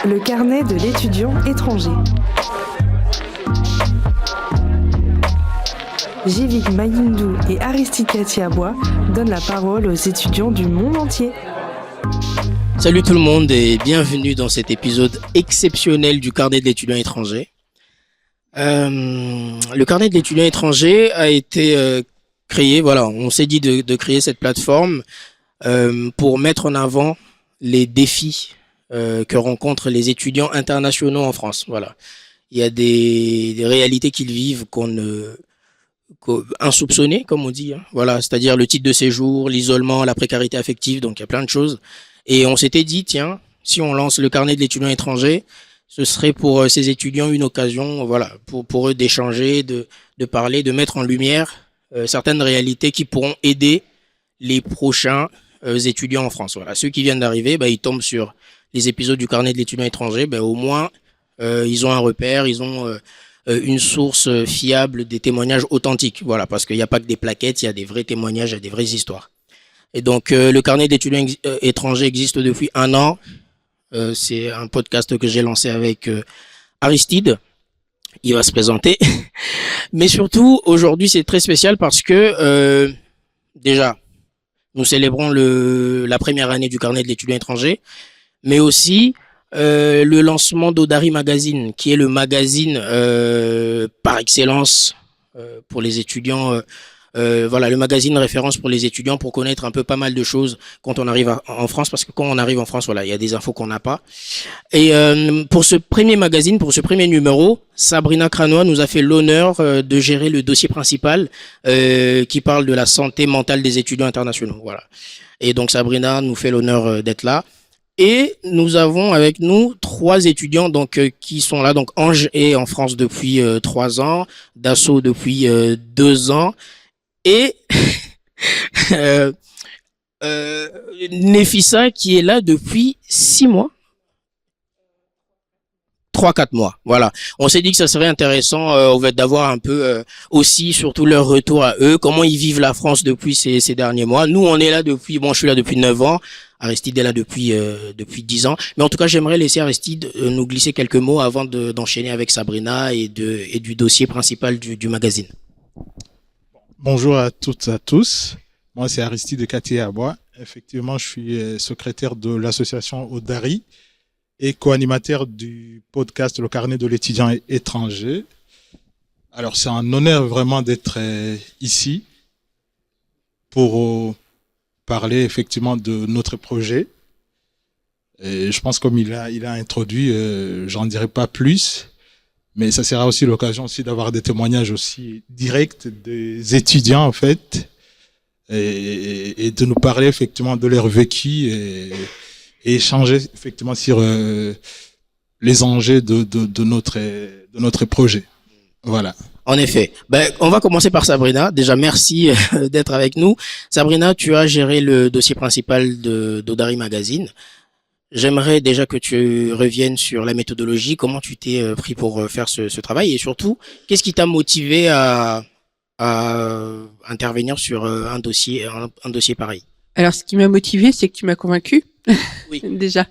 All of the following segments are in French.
Le carnet de l'étudiant étranger. Jivik Mayindou et Aristide Katiabois donnent la parole aux étudiants du monde entier. Salut tout le monde et bienvenue dans cet épisode exceptionnel du carnet de l'étudiant étranger. Le carnet de l'étudiant étranger a été créé, on s'est dit de créer cette plateforme pour mettre en avant les défis que rencontrent les étudiants internationaux en France. Voilà, il y a des réalités qu'ils vivent insoupçonnées, comme on dit. Voilà, c'est-à-dire le titre de séjour, l'isolement, la précarité affective. Donc il y a plein de choses. Et on s'était dit, tiens, si on lance le carnet de l'étudiant étranger, ce serait pour ces étudiants une occasion, pour eux d'échanger, de parler, de mettre en lumière certaines réalités qui pourront aider les prochains étudiants en France. Voilà, ceux qui viennent d'arriver, ils tombent sur les épisodes du carnet de l'étudiant étranger. Au moins, ils ont un repère, ils ont une source fiable, des témoignages authentiques. Voilà, parce qu'il n'y a pas que des plaquettes, il y a des vrais témoignages, il y a des vraies histoires. Et donc, le carnet d'étudiants étrangers existe depuis 1 an. C'est un podcast que j'ai lancé avec Aristide. Il va se présenter. Mais surtout, aujourd'hui, c'est très spécial parce que, déjà, nous célébrons la première année du carnet de l'étudiant étranger, mais aussi le lancement d'Odari Magazine, qui est le magazine par excellence pour les étudiants. Le magazine référence pour les étudiants pour connaître un peu pas mal de choses quand on arrive en France, parce que quand on arrive en France, il y a des infos qu'on n'a pas. Et pour ce premier magazine, pour ce premier numéro, Sabrina Cranois nous a fait l'honneur de gérer le dossier principal qui parle de la santé mentale des étudiants internationaux. Voilà. Et donc Sabrina nous fait l'honneur d'être là. Et nous avons avec nous 3 étudiants qui sont là. Donc Ange est en France depuis 3 ans, Dasso depuis 2 ans. Et Nefissa qui est là depuis 6 mois. 3-4 mois. Voilà. On s'est dit que ça serait intéressant d'avoir un peu aussi surtout leur retour à eux, comment ils vivent la France depuis ces derniers mois. Nous, on est là je suis là depuis 9 ans. Aristide est là depuis 10 ans. Mais en tout cas, j'aimerais laisser Aristide nous glisser quelques mots avant d'enchaîner avec Sabrina et du dossier principal du magazine. Bonjour à toutes et à tous. Moi, c'est Aristide Katiabois. Effectivement, je suis secrétaire de l'association Odari et co-animateur du podcast Le Carnet de l'étudiant étranger. Alors, c'est un honneur vraiment d'être ici pour parler effectivement de notre projet. Et je pense comme il a introduit, j'en dirai pas plus. Mais ça sera aussi l'occasion aussi d'avoir des témoignages aussi directs des étudiants, en fait, et de nous parler effectivement de leur vécu et échanger effectivement sur les enjeux de notre projet. Voilà. En effet. On va commencer par Sabrina. Déjà, merci d'être avec nous. Sabrina, tu as géré le dossier principal d'Odari Magazine. J'aimerais déjà que tu reviennes sur la méthodologie, comment tu t'es pris pour faire ce travail et surtout, qu'est-ce qui t'a motivé à intervenir sur un dossier pareil? Alors, ce qui m'a motivé, c'est que tu m'as convaincu. Oui. Déjà.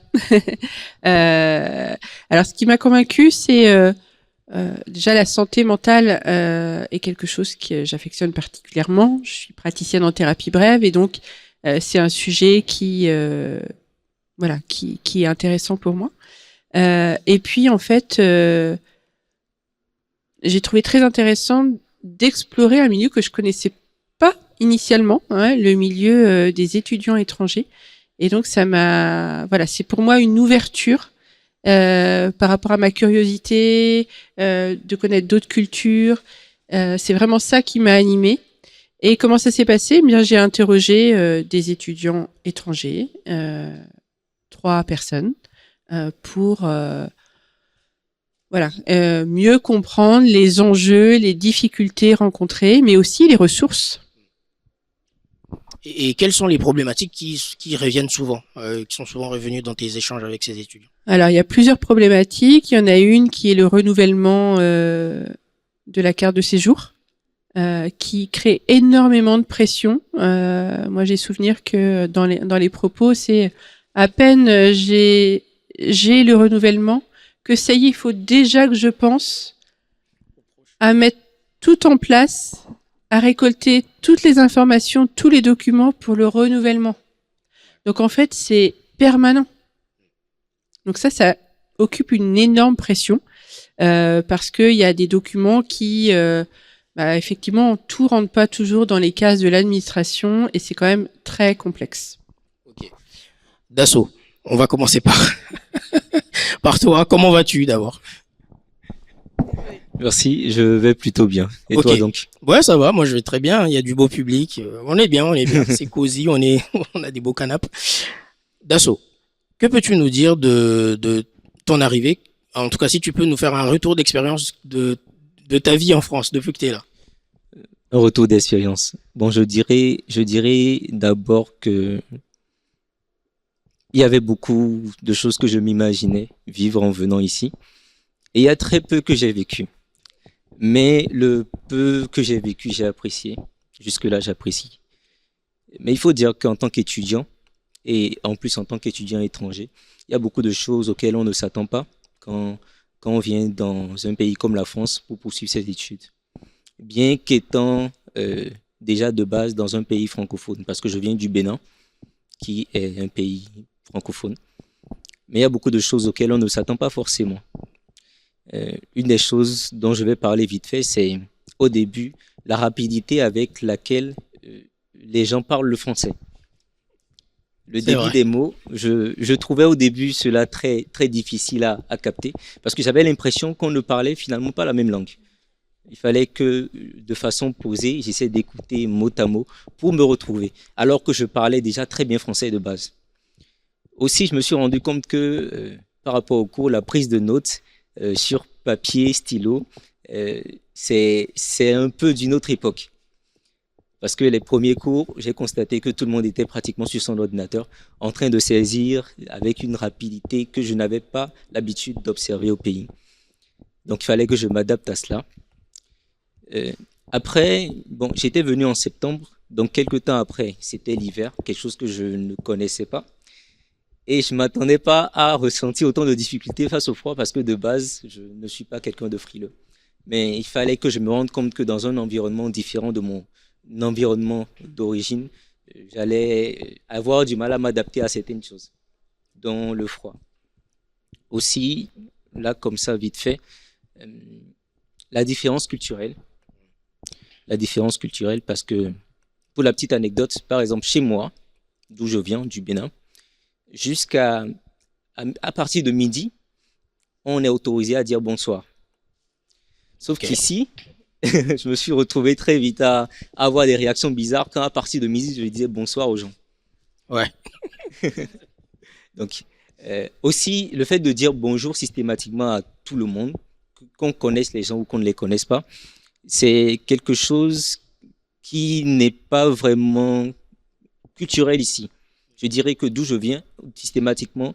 Alors, ce qui m'a convaincu, c'est déjà la santé mentale est quelque chose que j'affectionne particulièrement. Je suis praticienne en thérapie brève et donc c'est un sujet qui est intéressant pour moi. Et puis, en fait, j'ai trouvé très intéressant d'explorer un milieu que je connaissais pas initialement, le milieu des étudiants étrangers. Et donc, c'est pour moi une ouverture par rapport à ma curiosité, de connaître d'autres cultures. C'est vraiment ça qui m'a animée. Et comment ça s'est passé? J'ai interrogé des étudiants étrangers, 3 personnes, pour mieux comprendre les enjeux, les difficultés rencontrées, mais aussi les ressources. Et quelles sont les problématiques qui reviennent souvent, qui sont souvent revenues dans tes échanges avec ces étudiants? Alors, il y a plusieurs problématiques. Il y en a une qui est le renouvellement de la carte de séjour, qui crée énormément de pression. Moi, j'ai souvenir que dans les propos, c'est à peine j'ai j'ai le renouvellement, que ça y est, il faut déjà que je pense à mettre tout en place, à récolter toutes les informations, tous les documents pour le renouvellement. Donc en fait, c'est permanent. Donc ça occupe une énorme pression parce qu'il y a des documents qui, effectivement, tout rentre pas toujours dans les cases de l'administration et c'est quand même très complexe. Ok. Dassault, on va commencer par toi. Comment vas-tu d'abord? Merci, je vais plutôt bien. Et Ok. toi donc? Ouais, ça va, moi je vais très bien. Il y a du beau public. On est bien, on est bien. C'est cosy, on a des beaux canapes. Dassault, que peux-tu nous dire de ton arrivée? En tout cas, si tu peux nous faire un retour d'expérience de ta vie en France depuis que tu es là. Un retour d'expérience. Bon, je dirais d'abord que il y avait beaucoup de choses que je m'imaginais vivre en venant ici. Et il y a très peu que j'ai vécu. Mais le peu que j'ai vécu, j'ai apprécié. Jusque-là, j'apprécie. Mais il faut dire qu'en tant qu'étudiant, et en plus en tant qu'étudiant étranger, il y a beaucoup de choses auxquelles on ne s'attend pas quand on vient dans un pays comme la France pour poursuivre ses études. Bien qu'étant déjà de base dans un pays francophone, parce que je viens du Bénin, qui est un pays francophone. Mais il y a beaucoup de choses auxquelles on ne s'attend pas forcément. Une des choses dont je vais parler vite fait, c'est au début, la rapidité avec laquelle les gens parlent le français. Le C'est débit vrai. des mots, je trouvais au début cela très, très difficile à capter, parce que j'avais l'impression qu'on ne parlait finalement pas la même langue. Il fallait que, de façon posée, j'essaie d'écouter mot à mot pour me retrouver, alors que je parlais déjà très bien français de base. Aussi, je me suis rendu compte que, par rapport au cours, la prise de notes sur papier, stylo, c'est un peu d'une autre époque. Parce que les premiers cours, j'ai constaté que tout le monde était pratiquement sur son ordinateur, en train de saisir avec une rapidité que je n'avais pas l'habitude d'observer au pays. Donc, il fallait que je m'adapte à cela. Après, bon, j'étais venu en septembre, donc quelques temps après, c'était l'hiver, quelque chose que je ne connaissais pas. Et je ne m'attendais pas à ressentir autant de difficultés face au froid parce que de base, je ne suis pas quelqu'un de frileux. Mais il fallait que je me rende compte que dans un environnement différent de mon environnement d'origine, j'allais avoir du mal à m'adapter à certaines choses, dont le froid. Aussi, là, comme ça, vite fait, la différence culturelle. La différence culturelle parce que, pour la petite anecdote, par exemple, chez moi, d'où je viens, du Bénin, à partir de midi, on est autorisé à dire bonsoir. Sauf Ok. qu'ici, je me suis retrouvé très vite à avoir des réactions bizarres quand à partir de midi, je disais bonsoir aux gens. Ouais. Donc, aussi, le fait de dire bonjour systématiquement à tout le monde, qu'on connaisse les gens ou qu'on ne les connaisse pas, c'est quelque chose qui n'est pas vraiment culturel ici. Je dirais que d'où je viens, systématiquement,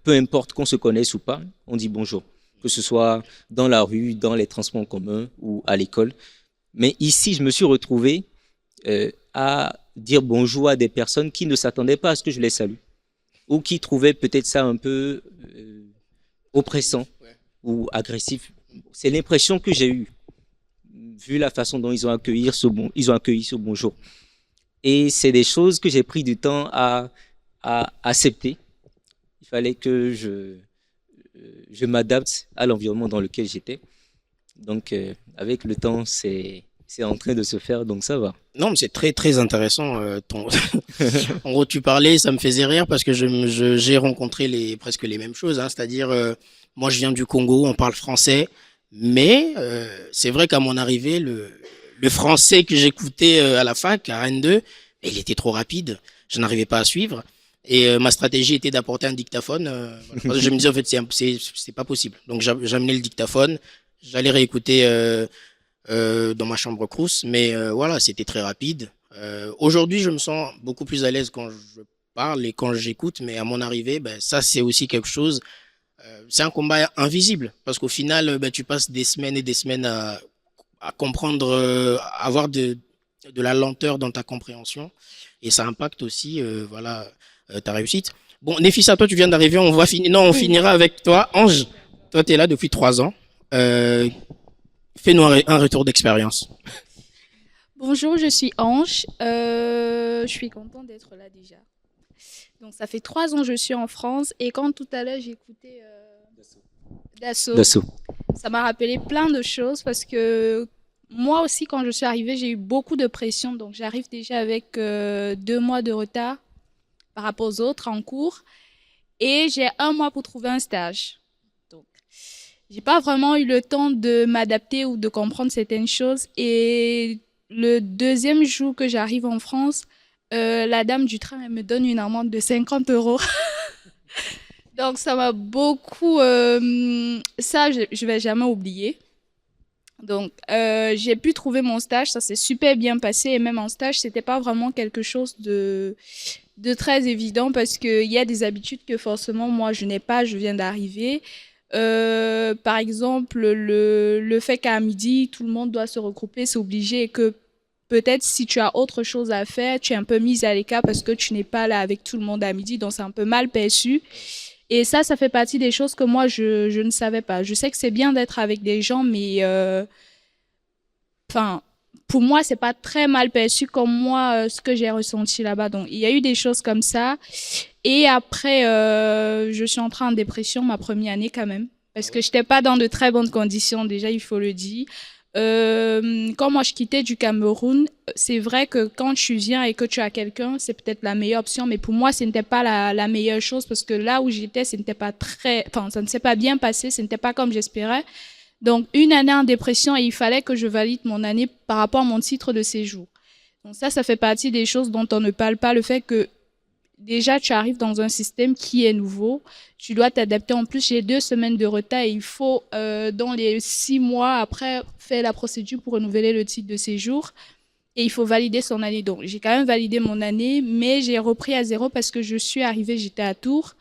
peu importe qu'on se connaisse ou pas, on dit bonjour. Que ce soit dans la rue, dans les transports en commun ou à l'école. Mais ici, je me suis retrouvé à dire bonjour à des personnes qui ne s'attendaient pas à ce que je les salue. Ou qui trouvaient peut-être ça un peu oppressant ou agressif. C'est l'impression que j'ai eue, vu la façon dont ils ont accueilli ce bonjour. Et c'est des choses que j'ai pris du temps à accepter. Il fallait que je m'adapte à l'environnement dans lequel j'étais. Donc, avec le temps, c'est en train de se faire, donc ça va. Non, mais c'est très très intéressant. En gros, tu parlais, ça me faisait rire parce que j'ai rencontré presque les mêmes choses. Hein. C'est-à-dire, moi, je viens du Congo, on parle français, mais c'est vrai qu'à mon arrivée, le français que j'écoutais à la fac, à Rennes 2, il était trop rapide. Je n'arrivais pas à suivre. Et ma stratégie était d'apporter un dictaphone. Voilà. Parce que je me disais, en fait, c'est pas possible. Donc, j'amenais le dictaphone. J'allais réécouter dans ma chambre Crous. Mais voilà, c'était très rapide. Aujourd'hui, je me sens beaucoup plus à l'aise quand je parle et quand j'écoute. Mais à mon arrivée, ben, ça, c'est aussi quelque chose. C'est un combat invisible. Parce qu'au final, ben, tu passes des semaines et des semaines à comprendre, à avoir de la lenteur dans ta compréhension. Et ça impacte aussi, voilà, ta réussite. Bon, Néfissa, toi, tu viens d'arriver, on va finir. Non, on finira avec toi. Ange, toi, tu es là depuis 3 ans. Fais-nous un retour d'expérience. Bonjour, je suis Ange. Je suis contente d'être là déjà. Donc, ça fait 3 ans que je suis en France et quand tout à l'heure j'ai écouté Dassault, ça m'a rappelé plein de choses parce que moi aussi, quand je suis arrivée, j'ai eu beaucoup de pression. Donc, j'arrive déjà avec 2 mois de retard par rapport aux autres en cours et j'ai 1 mois pour trouver un stage. Donc, j'ai pas vraiment eu le temps de m'adapter ou de comprendre certaines choses et le deuxième jour que j'arrive en France, la dame du train elle me donne une amende de 50 €. Donc, ça m'a beaucoup... ça, je vais jamais oublier. Donc, j'ai pu trouver mon stage. Ça s'est super bien passé. Et même en stage, c'était pas vraiment quelque chose de très évident parce qu'il y a des habitudes que forcément, moi, je n'ai pas. Je viens d'arriver. Par exemple, le fait qu'à midi, tout le monde doit se regrouper, c'est obligé et que peut-être si tu as autre chose à faire, tu es un peu mise à l'écart parce que tu n'es pas là avec tout le monde à midi, donc c'est un peu mal perçu. Et ça fait partie des choses que moi, je ne savais pas. Je sais que c'est bien d'être avec des gens, mais pour moi, c'est pas très mal perçu comme moi, ce que j'ai ressenti là-bas. Donc, il y a eu des choses comme ça. Et après, je suis entrée en dépression ma première année quand même, parce que j'étais pas dans de très bonnes conditions, déjà, il faut le dire. Quand moi je quittais du Cameroun, c'est vrai que quand tu viens et que tu as quelqu'un, c'est peut-être la meilleure option, mais pour moi, ce n'était pas la meilleure chose parce que là où j'étais, ça ne s'est pas bien passé, ce n'était pas comme j'espérais. Donc, 1 année en dépression et il fallait que je valide mon année par rapport à mon titre de séjour. Donc ça fait partie des choses dont on ne parle pas, le fait que déjà, tu arrives dans un système qui est nouveau. Tu dois t'adapter. En plus, j'ai 2 semaines de retard et il faut, dans les 6 mois après, faire la procédure pour renouveler le titre de séjour. Et il faut valider son année. Donc, j'ai quand même validé mon année, mais j'ai repris à 0 parce que je suis arrivée, j'étais à Tours.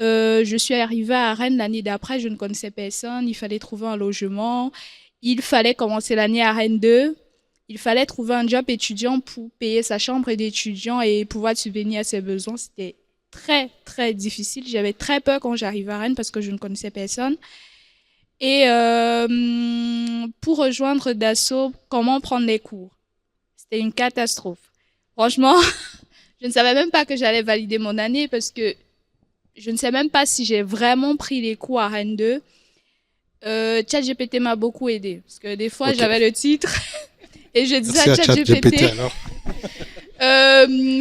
Je suis arrivée à Rennes l'année d'après, je ne connaissais personne. Il fallait trouver un logement. Il fallait commencer l'année à Rennes 2. Il fallait trouver un job étudiant pour payer sa chambre d'étudiant et pouvoir subvenir à ses besoins. C'était très, très difficile. J'avais très peur quand j'arrivais à Rennes parce que je ne connaissais personne. Et pour rejoindre Dassault, comment prendre les cours? C'était une catastrophe. Franchement, je ne savais même pas que j'allais valider mon année parce que je ne sais même pas si j'ai vraiment pris les cours à Rennes 2. ChatGPT m'a beaucoup aidé parce que des fois, j'avais le titre... Et je disais à ChatGPT,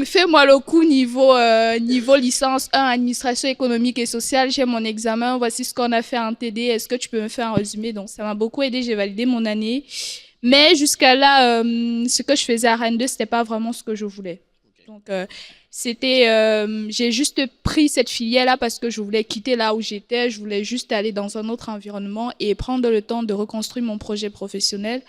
fais-moi le cours niveau licence 1, administration économique et sociale. J'ai mon examen, voici ce qu'on a fait en TD. Est-ce que tu peux me faire un résumé? Donc, ça m'a beaucoup aidé. J'ai validé mon année. Mais jusqu'à là, ce que je faisais à Rennes 2, c'était pas vraiment ce que je voulais. Donc, j'ai juste pris cette filière-là parce que je voulais quitter là où j'étais. Je voulais juste aller dans un autre environnement et prendre le temps de reconstruire mon projet professionnel.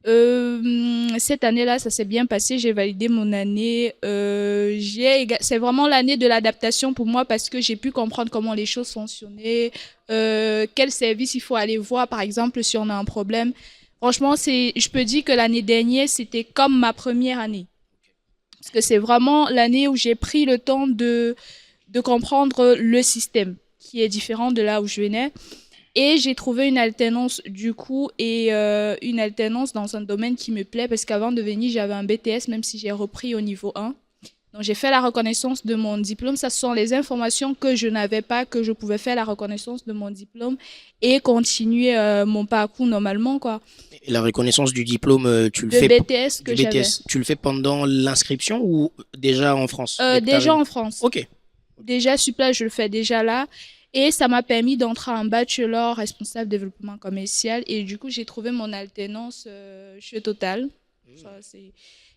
Cette année-là, ça s'est bien passé. J'ai validé mon année. C'est vraiment l'année de l'adaptation pour moi parce que j'ai pu comprendre comment les choses fonctionnaient, quel service il faut aller voir, par exemple, si on a un problème. Franchement, je peux dire que l'année dernière, c'était comme ma première année. Parce que c'est vraiment l'année où j'ai pris le temps de comprendre le système, qui est différent de là où je venais. Et j'ai trouvé une alternance du coup et une alternance dans un domaine qui me plaît parce qu'avant de venir, j'avais un BTS même si j'ai repris au niveau 1. Donc j'ai fait la reconnaissance de mon diplôme. Ça, ce sont les informations que je n'avais pas, que je pouvais faire la reconnaissance de mon diplôme et continuer mon parcours normalement, quoi. Et la reconnaissance du diplôme, tu le fais BTS que j'avais. Tu le fais pendant l'inscription ou déjà en France? Déjà en France. Ok. Déjà sur place, je le fais déjà là. Et ça m'a permis d'entrer en bachelor responsable développement commercial. Et du coup, j'ai trouvé mon alternance chez Total.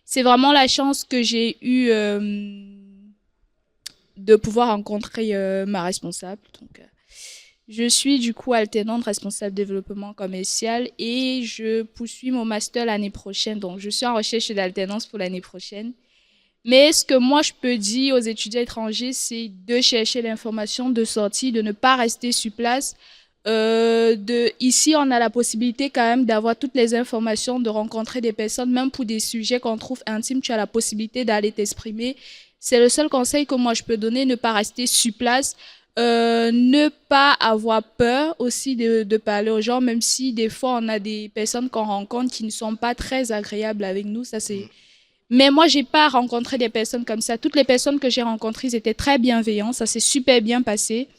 C'est vraiment la chance que j'ai eue de pouvoir rencontrer ma responsable. Donc, je suis du coup alternante responsable développement commercial et je poursuis mon master l'année prochaine. Donc, je suis en recherche d'alternance pour l'année prochaine. Mais ce que moi, je peux dire aux étudiants étrangers, c'est de chercher l'information, de sortir, de ne pas rester sur place. Ici, on a la possibilité quand même d'avoir toutes les informations, de rencontrer des personnes, même pour des sujets qu'on trouve intimes, tu as la possibilité d'aller t'exprimer. C'est le seul conseil que moi je peux donner, ne pas rester sur place. Ne pas avoir peur aussi de parler aux gens, même si des fois on a des personnes qu'on rencontre qui ne sont pas très agréables avec nous. Ça, c'est... Mais moi, j'ai pas rencontré des personnes comme ça. Toutes les personnes que j'ai rencontrées, ils étaient très bienveillants. Ça s'est super bien passé.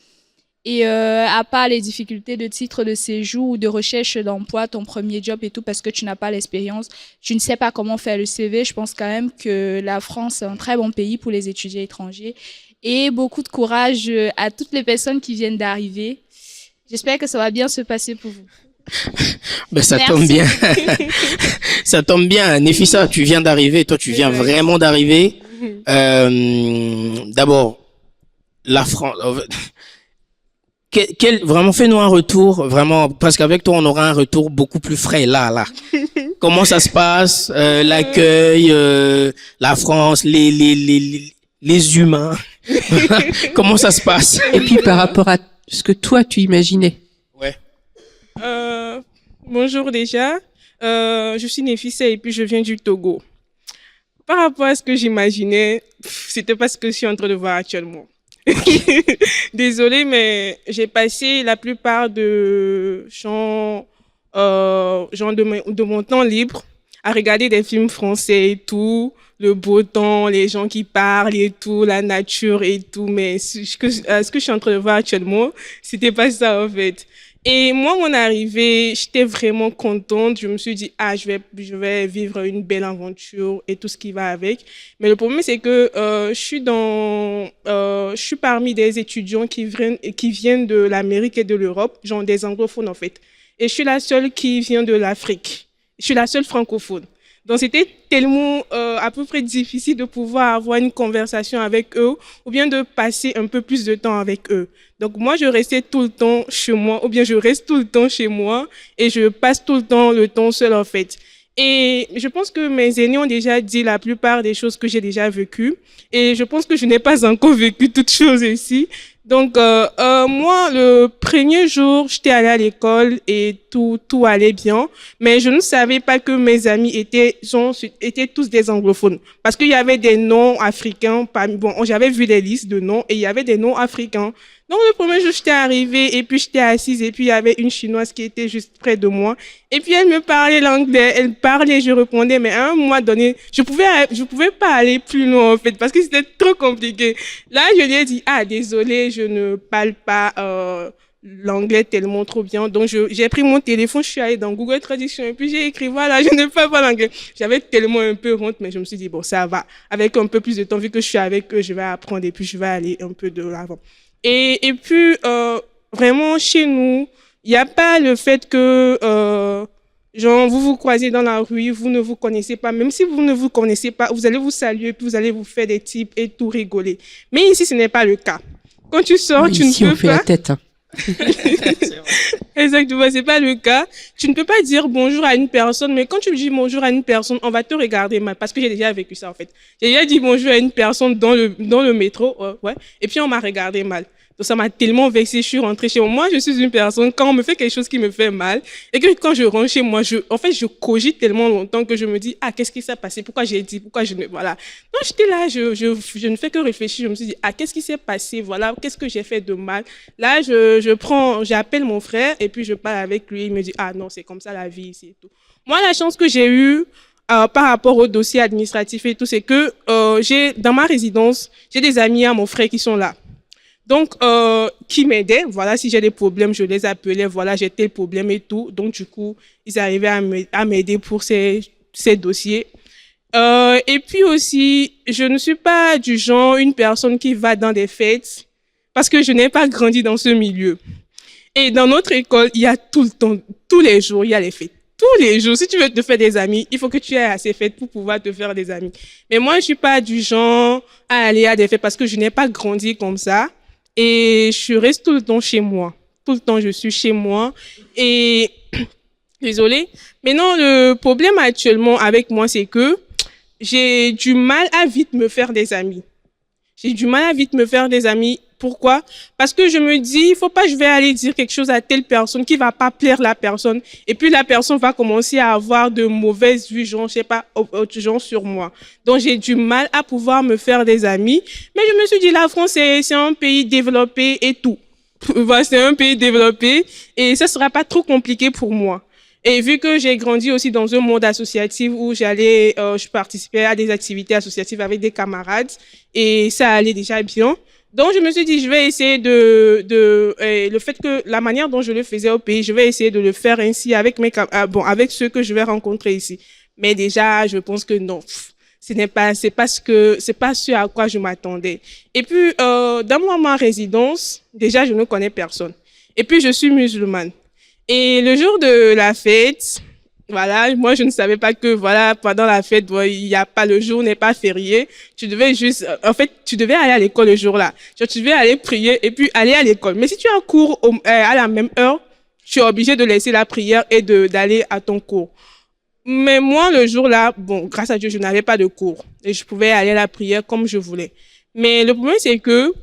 Et à part les difficultés de titre de séjour ou de recherche d'emploi, ton premier job et tout, parce que tu n'as pas l'expérience, tu ne sais pas comment faire le CV, je pense quand même que la France est un très bon pays pour les étudiants étrangers. Et beaucoup de courage à toutes les personnes qui viennent d'arriver. J'espère que ça va bien se passer pour vous. Ben, ça Merci. tombe bien. Ça tombe bien. Nefissa, tu viens d'arriver. Toi, tu viens vraiment d'arriver. D'abord, la France. Vraiment, fais-nous un retour, vraiment, parce qu'avec toi, on aura un retour beaucoup plus frais, là. Comment ça se passe, l'accueil, la France, les humains. Comment ça se passe? Et puis par rapport à ce que toi tu imaginais. Ouais. Bonjour déjà, je suis Nefissa et puis je viens du Togo. Par rapport à ce que j'imaginais, c'était pas ce que je suis en train de voir actuellement. Désolée, mais j'ai passé la plupart de de mon temps libre à regarder des films français et tout, le beau temps, les gens qui parlent et tout, la nature et tout, mais ce que je suis en train de voir actuellement, c'était pas ça en fait. Et moi, mon arrivée, j'étais vraiment contente. Je me suis dit, je vais vivre une belle aventure et tout ce qui va avec. Mais le problème, c'est que je suis parmi des étudiants qui viennent de l'Amérique et de l'Europe, genre des anglophones en fait. Et je suis la seule qui vient de l'Afrique. Je suis la seule francophone. Donc, c'était tellement à peu près difficile de pouvoir avoir une conversation avec eux ou bien de passer un peu plus de temps avec eux. Donc, moi, je restais tout le temps chez moi ou bien je reste tout le temps chez moi et je passe tout le temps seule en fait. Et je pense que mes aînés ont déjà dit la plupart des choses que j'ai déjà vécues et je pense que je n'ai pas encore vécu toutes choses ici. Donc, moi, le premier jour, j'étais allée à l'école et tout allait bien. Mais je ne savais pas que mes amis étaient tous des anglophones. Parce qu'il y avait des noms africains. J'avais vu les listes de noms et il y avait des noms africains. Donc, le premier jour, j'étais arrivée et puis j'étais assise et puis il y avait une Chinoise qui était juste près de moi. Et puis, elle me parlait l'anglais. Elle parlait, je répondais. Mais à un moment donné, je pouvais pas aller plus loin, en fait, parce que c'était trop compliqué. Là, je lui ai dit, désolée, je ne parle pas l'anglais tellement trop bien. Donc, j'ai pris mon téléphone, je suis allée dans Google Traduction et puis j'ai écrit, voilà, je ne parle pas l'anglais. J'avais tellement un peu honte, mais je me suis dit, bon, ça va. Avec un peu plus de temps, vu que je suis avec eux, je vais apprendre et puis je vais aller un peu de l'avant. Et puis, vraiment, chez nous, il n'y a pas le fait que, vous vous croisez dans la rue, vous ne vous connaissez pas. Même si vous ne vous connaissez pas, vous allez vous saluer, puis vous allez vous faire des types et tout rigoler. Mais ici, ce n'est pas le cas. Quand tu sors, tu ici, ne peux on fait pas... la tête. Hein. Exactement, c'est pas le cas. Tu ne peux pas dire bonjour à une personne, mais quand tu dis bonjour à une personne, on va te regarder mal, parce que j'ai déjà vécu ça en fait. J'ai déjà dit bonjour à une personne dans le métro, et puis on m'a regardé mal. Donc ça m'a tellement vexée, je suis rentrée chez moi. Moi, je suis une personne, quand on me fait quelque chose qui me fait mal, et que quand je rentre chez moi, je cogite tellement longtemps que je me dis, qu'est-ce qui s'est passé? Pourquoi j'ai dit? Pourquoi je ne, voilà. Non, j'étais là, je ne fais que réfléchir. Je me suis dit, qu'est-ce qui s'est passé? Voilà, qu'est-ce que j'ai fait de mal? Là, j'appelle mon frère, et puis je parle avec lui. Il me dit, non, c'est comme ça la vie ici et tout. Moi, la chance que j'ai eue, par rapport au dossier administratif et tout, c'est que, dans ma résidence, j'ai des amis à mon frère qui sont là. Donc, qui m'aidaient, voilà, si j'ai des problèmes, je les appelais, voilà, j'ai tel problème et tout. Donc, du coup, ils arrivaient à m'aider pour ces dossiers. Et puis aussi, je ne suis pas du genre une personne qui va dans des fêtes parce que je n'ai pas grandi dans ce milieu. Et dans notre école, il y a tout le temps, tous les jours, il y a les fêtes. Tous les jours, si tu veux te faire des amis, il faut que tu ailles à ces fêtes pour pouvoir te faire des amis. Mais moi, je suis pas du genre à aller à des fêtes parce que je n'ai pas grandi comme ça. Et je reste tout le temps chez moi. Tout le temps, je suis chez moi. Et, désolée. Mais non, le problème actuellement avec moi, c'est que j'ai du mal à vite me faire des amis. J'ai du mal à vite me faire des amis Pourquoi? Parce que je me dis, il faut pas que je vais aller dire quelque chose à telle personne qui va pas plaire la personne. Et puis la personne va commencer à avoir de mauvaises vues, genre, je sais pas, autre genre sur moi. Donc j'ai du mal à pouvoir me faire des amis. Mais je me suis dit, la France, c'est un pays développé et tout. Voilà, c'est un pays développé et ça sera pas trop compliqué pour moi. Et vu que j'ai grandi aussi dans un monde associatif où je participais à des activités associatives avec des camarades et ça allait déjà bien. Donc je me suis dit, je vais essayer le fait que la manière dont je le faisais au pays, je vais essayer de le faire ainsi avec avec ceux que je vais rencontrer ici. Mais déjà, je pense que non. C'est pas ce à quoi je m'attendais. Et puis, dans ma résidence, déjà, je ne connais personne. Et puis, je suis musulmane. Et le jour de la fête, voilà, moi, je ne savais pas que, voilà, pendant la fête, le jour n'est pas férié. Tu devais aller à l'école le jour-là. Tu devais aller prier et puis aller à l'école. Mais si tu as cours à la même heure, tu es obligé de laisser la prière et d'aller à ton cours. Mais moi, le jour-là, grâce à Dieu, je n'avais pas de cours et je pouvais aller à la prière comme je voulais. Mais le problème, c'est que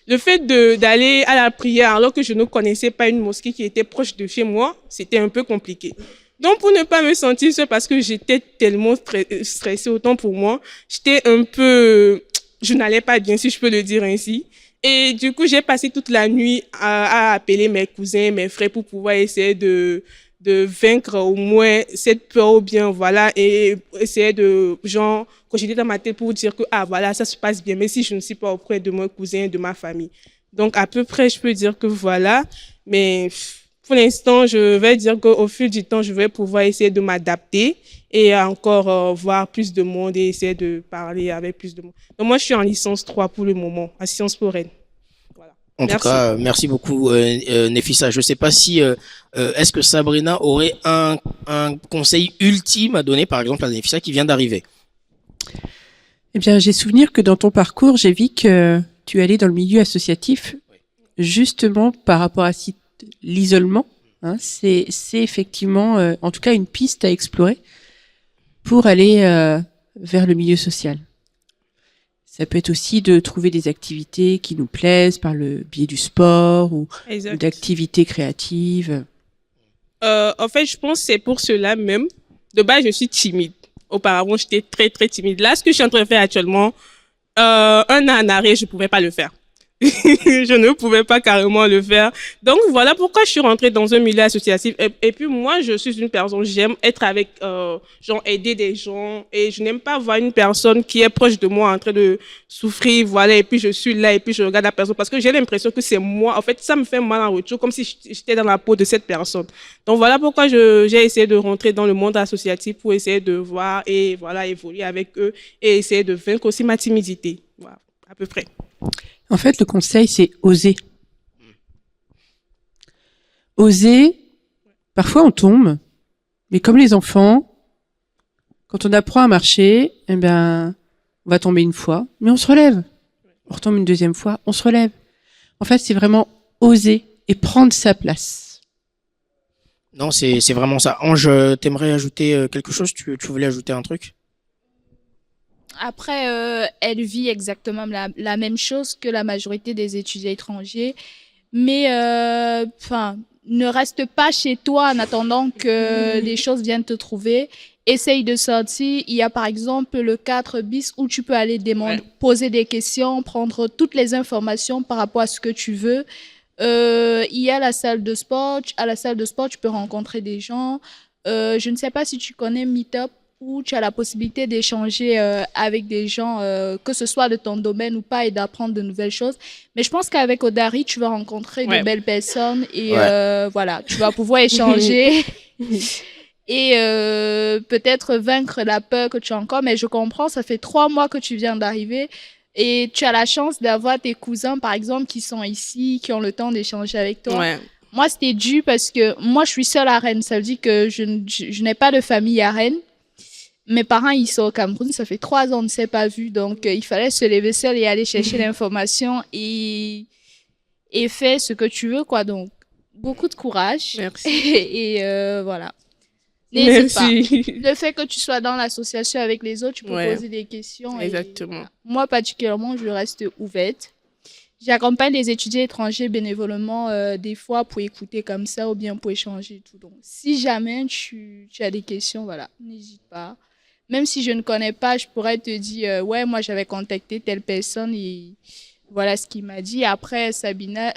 le fait d'aller à la prière alors que je ne connaissais pas une mosquée qui était proche de chez moi, c'était un peu compliqué. Donc, pour ne pas me sentir seule parce que j'étais tellement stressée, autant pour moi, je n'allais pas bien, si je peux le dire ainsi. Et du coup, j'ai passé toute la nuit à appeler mes cousins, mes frères pour pouvoir essayer de vaincre au moins cette peur ou bien, voilà, et essayer cogiter dans ma tête pour dire que, voilà, ça se passe bien, mais si je ne suis pas auprès de mon cousin, de ma famille. Donc, à peu près, je peux dire que voilà, mais pour l'instant, je vais dire qu'au fil du temps, je vais pouvoir essayer de m'adapter et encore voir plus de monde et essayer de parler avec plus de monde. Donc, moi, je suis en licence 3 pour le moment, à Sciences Po Rennes. En tout cas, merci beaucoup, Nefissa. Je ne sais pas si est-ce que Sabrina aurait un conseil ultime à donner, par exemple, à Nefissa qui vient d'arriver. Eh bien, j'ai souvenir que dans ton parcours, j'ai vu que tu allais dans le milieu associatif, justement par rapport à l'isolement. Hein, c'est effectivement, en tout cas, une piste à explorer pour aller vers le milieu social. Ça peut être aussi de trouver des activités qui nous plaisent par le biais du sport ou d'activités créatives. En fait, je pense que c'est pour cela même. De base, je suis timide. Auparavant, j'étais très, très timide. Là, ce que je suis en train de faire actuellement, 1 an en arrière, je ne pouvais pas le faire. Je ne pouvais pas carrément le faire. Donc, voilà pourquoi je suis rentrée dans un milieu associatif. Et puis, moi, je suis une personne, j'aime être avec, aider des gens. Et je n'aime pas voir une personne qui est proche de moi en train de souffrir, voilà. Et puis, je suis là et puis je regarde la personne parce que j'ai l'impression que c'est moi. En fait, ça me fait mal en retour, comme si j'étais dans la peau de cette personne. Donc, voilà pourquoi j'ai essayé de rentrer dans le monde associatif pour essayer de voir et voilà, évoluer avec eux et essayer de vaincre aussi ma timidité. Voilà, à peu près. En fait, le conseil, c'est oser. Oser, parfois on tombe, mais comme les enfants, quand on apprend à marcher, on va tomber une fois, mais on se relève. On retombe une deuxième fois, on se relève. En fait, c'est vraiment oser et prendre sa place. Non, c'est vraiment ça. Ange, t'aimerais ajouter quelque chose? Tu voulais ajouter un truc? Après, elle vit exactement la même chose que la majorité des étudiants étrangers. Mais, ne reste pas chez toi en attendant que les choses viennent te trouver. Essaye de sortir. Il y a par exemple le 4 bis où tu peux aller poser des questions, prendre toutes les informations par rapport à ce que tu veux. Il y a la salle de sport. À la salle de sport, tu peux rencontrer des gens. Je ne sais pas si tu connais Meetup, où tu as la possibilité d'échanger avec des gens, que ce soit de ton domaine ou pas, et d'apprendre de nouvelles choses. Mais je pense qu'avec Odari, tu vas rencontrer de belles personnes et voilà, tu vas pouvoir échanger et peut-être vaincre la peur que tu as encore. Mais je comprends, ça fait 3 mois que tu viens d'arriver et tu as la chance d'avoir tes cousins, par exemple, qui sont ici, qui ont le temps d'échanger avec toi. Ouais. Moi, c'était dû parce que moi, je suis seule à Rennes. Ça veut dire que je n'ai pas de famille à Rennes. Mes parents, ils sont au Cameroun, ça fait 3 ans, on ne s'est pas vu, donc il fallait se lever seul et aller chercher l'information et faire ce que tu veux, quoi. Donc, beaucoup de courage. Merci. Et voilà. N'hésite pas. Le fait que tu sois dans l'association avec les autres, tu peux poser des questions. Exactement. Moi, particulièrement, je reste ouverte. j'accompagne les étudiants étrangers bénévolement des fois pour écouter comme ça ou bien pour échanger et tout. Donc, si jamais tu as des questions, voilà, n'hésite pas. Même si je ne connais pas, je pourrais te dire, ouais, moi j'avais contacté telle personne et voilà ce qu'il m'a dit. Après, Sabrina,